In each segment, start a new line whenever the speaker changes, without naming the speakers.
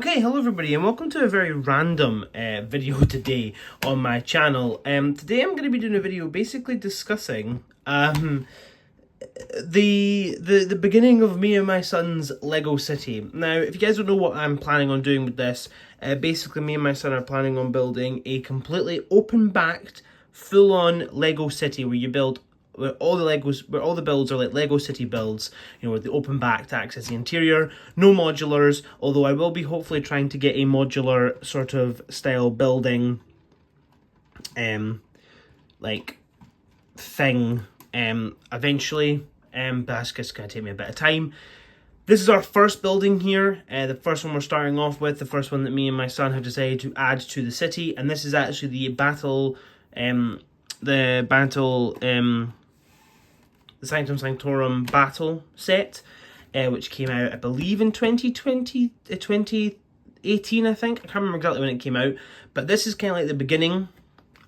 Okay, hello everybody and welcome to a very random video today on my channel. Today I'm going to be doing a video basically discussing the beginning of me and my son's Lego City. Now, if you guys don't know what I'm planning on doing with this, basically me and my son are planning on building a completely open-backed, full-on Lego City where you build where all the builds are like Lego City builds, you know, with the open back to access the interior, no modulars, although I will be hopefully trying to get a modular sort of style building like thing eventually, but that's just gonna take me a bit of time. This is our first building here, the first one we're starting off with, the first one that me and my son have decided to add to the city, and this is actually the Sanctum Sanctorum battle set, which came out, I believe, in 2018, I think. I can't remember exactly when it came out, but this is kind of like the beginning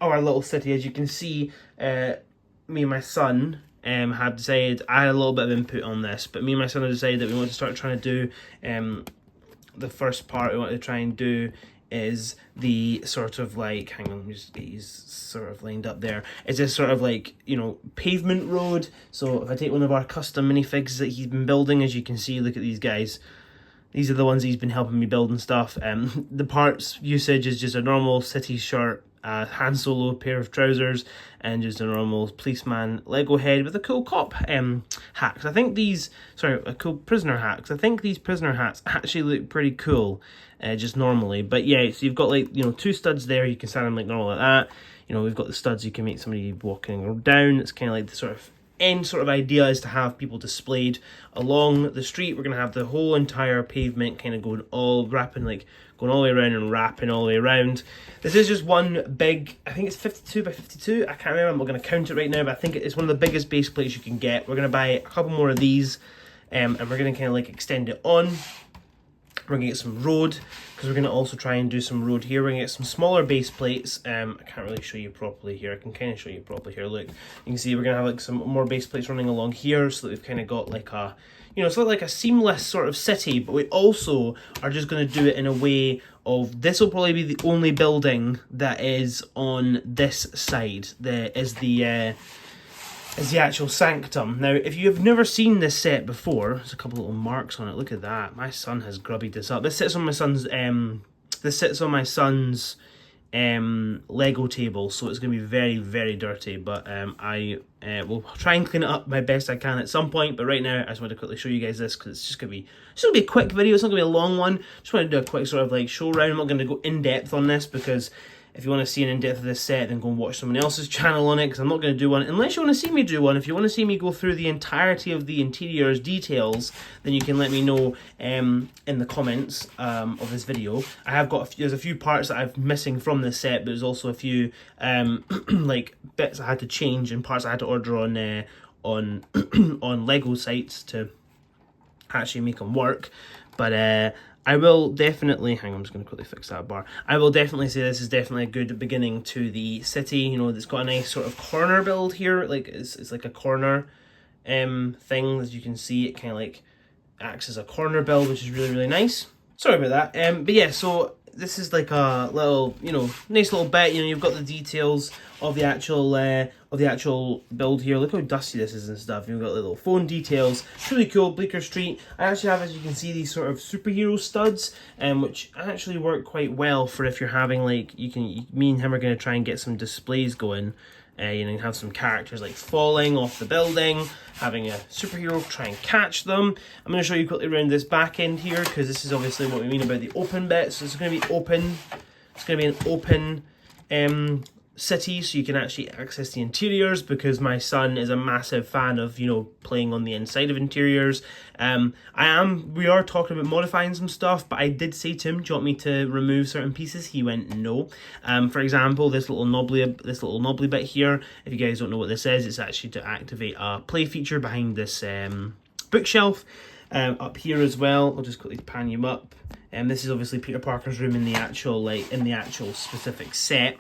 of our little city. As you can see, me and my son had decided, I had a little bit of input on this, but me and my son had decided that we want to start trying to do, the first part we want to try and do is the sort of like, hang on, let me just get these sort of lined up there. It's this sort of like, you know, pavement road. So if I take one of our custom minifigs that he's been building, as you can see, look at these guys. These are the ones he's been helping me build and stuff. The parts usage is just a normal city shirt, Han Solo pair of trousers, and just a normal policeman Lego head with a cool cop hat. Cause I think these, a cool prisoner hat. Because I think these prisoner hats actually look pretty cool, just normally. But yeah, so you've got like, you know, two studs there. You can stand them like normal like that. You know, we've got the studs you can make somebody walking down. It's kind of like the sort of end sort of idea is to have people displayed along the street. We're going to have the whole entire pavement kind of going all the way around and wrapping all the way around. This is just one big, I think it's 52 by 52. I can't remember, I'm not going to count it right now, but I think it's one of the biggest base plates you can get. We're going to buy a couple more of these, and we're going to kind of like extend it on. We're going to get some road, because we're going to also try and do some road here. We're going to get some smaller base plates. I can't really show you properly here. I can kind of show you properly here. Look, you can see we're going to have like some more base plates running along here, so that we've kind of got like a, you know, it's not like a seamless sort of city, but we also are just going to do it in a way of, this will probably be the only building that is on this side. Is the actual sanctum. Now, if you have never seen this set before, there's a couple little marks on it. Look at that. My son has grubbied this up. This sits on my son's Lego table, so it's going to be very, very dirty, but I will try and clean it up my best I can at some point. But right now, I just want to quickly show you guys this, because it's just going to be a quick video. It's not going to be a long one. Just want to do a quick sort of like show round. I'm not going to go in depth on this, because if you want to see an in-depth of this set, then go and watch someone else's channel on it, because I'm not going to do one unless you want to see me do one. If you want to see me go through the entirety of the interior's details, then you can let me know in the comments of this video. I have got there's a few parts that I'm missing from this set, but there's also a few like bits I had to change and parts I had to order on on Lego sites to actually make them work. But I will definitely, hang on, I'm just going to quickly fix that bar. I will definitely say this is definitely a good beginning to the city. You know, it's got a nice sort of corner build here. Like, it's like a corner thing. As you can see, it kind of like acts as a corner build, which is really, really nice. Sorry about that. But yeah, so this is like a little, you know, nice little bit. You know, you've got the details of the actual build here. Look how dusty this is and stuff. You've got little phone details. It's really cool. Bleecker Street. I actually have, as you can see, these sort of superhero studs, which actually work quite well for if you're having like, me and him are going to try and get some displays going. You know, have some characters like falling off the building, having a superhero try and catch them. I'm going to show you quickly around this back end here, because this is obviously what we mean about the open bit. So it's going to be open. It's going to be an open city, so you can actually access the interiors, because my son is a massive fan of, you know, playing on the inside of interiors. We are talking about modifying some stuff, but I did say to him, do you want me to remove certain pieces? He went no. For example, this little knobbly bit here, if you guys don't know what this is, it's actually to activate a play feature behind this bookshelf. Up here as well, I'll just quickly pan you up. This is obviously Peter Parker's room in the actual specific set.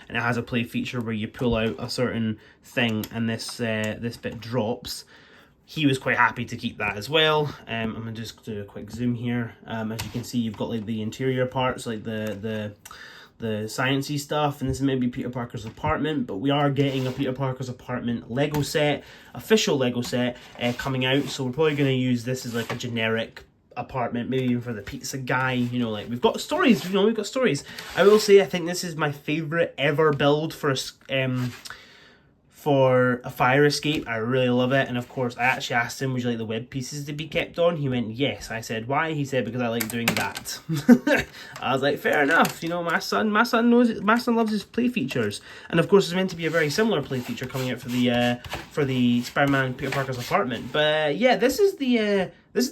And it has a play feature where you pull out a certain thing and this bit drops. he was quite happy to keep that as well. I'm gonna just do a quick zoom here. As you can see, you've got like the interior parts, like the sciencey stuff, and this is maybe Peter Parker's apartment, but we are getting a Peter Parker's apartment Lego set, official Lego set, coming out, so we're probably going to use this as like a generic apartment, maybe even for the pizza guy, you know, like we've got stories, you know, we've got stories. I will say, I think this is my favourite ever build for a fire escape. I really love it, and of course I actually asked him, would you like the web pieces to be kept on? He went yes. I said why? He said because I like doing that. I was like, fair enough, you know, my son knows it, my son loves his play features, and of course it's meant to be a very similar play feature coming out for the Spider-Man Peter Parker's apartment. But yeah, this is the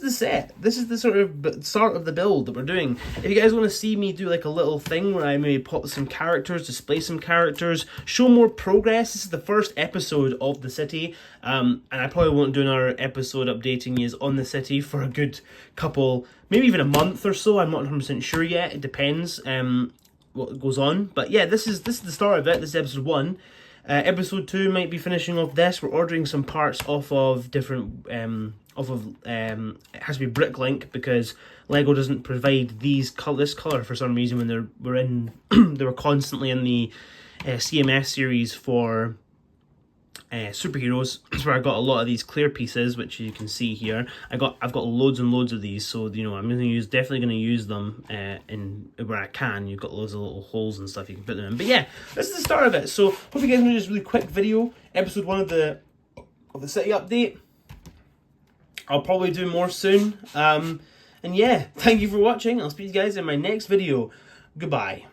set. This is the sort of start of the build that we're doing. If you guys want to see me do like a little thing where I maybe pop some characters, display some characters, show more progress, this is the first episode of the city, and I probably won't do another episode updating you on the city for a good couple, maybe even a month or so. I'm not 100% sure yet. It depends what goes on. But yeah, this is the start of it. This is episode 1. Episode 2 might be finishing off this. We're ordering some parts off of different it has to be Bricklink, because Lego doesn't provide this color for some reason when they were constantly in the CMS series for superheroes. That's where I got a lot of these clear pieces, which you can see here. I've got loads and loads of these, so you know I'm definitely gonna use them in where I can. You've got loads of little holes and stuff you can put them in. But yeah, this is the start of it. So hope you guys enjoyed this really quick video, episode 1 of the city update. I'll probably do more soon. And yeah, thank you for watching. I'll speak to you guys in my next video. Goodbye.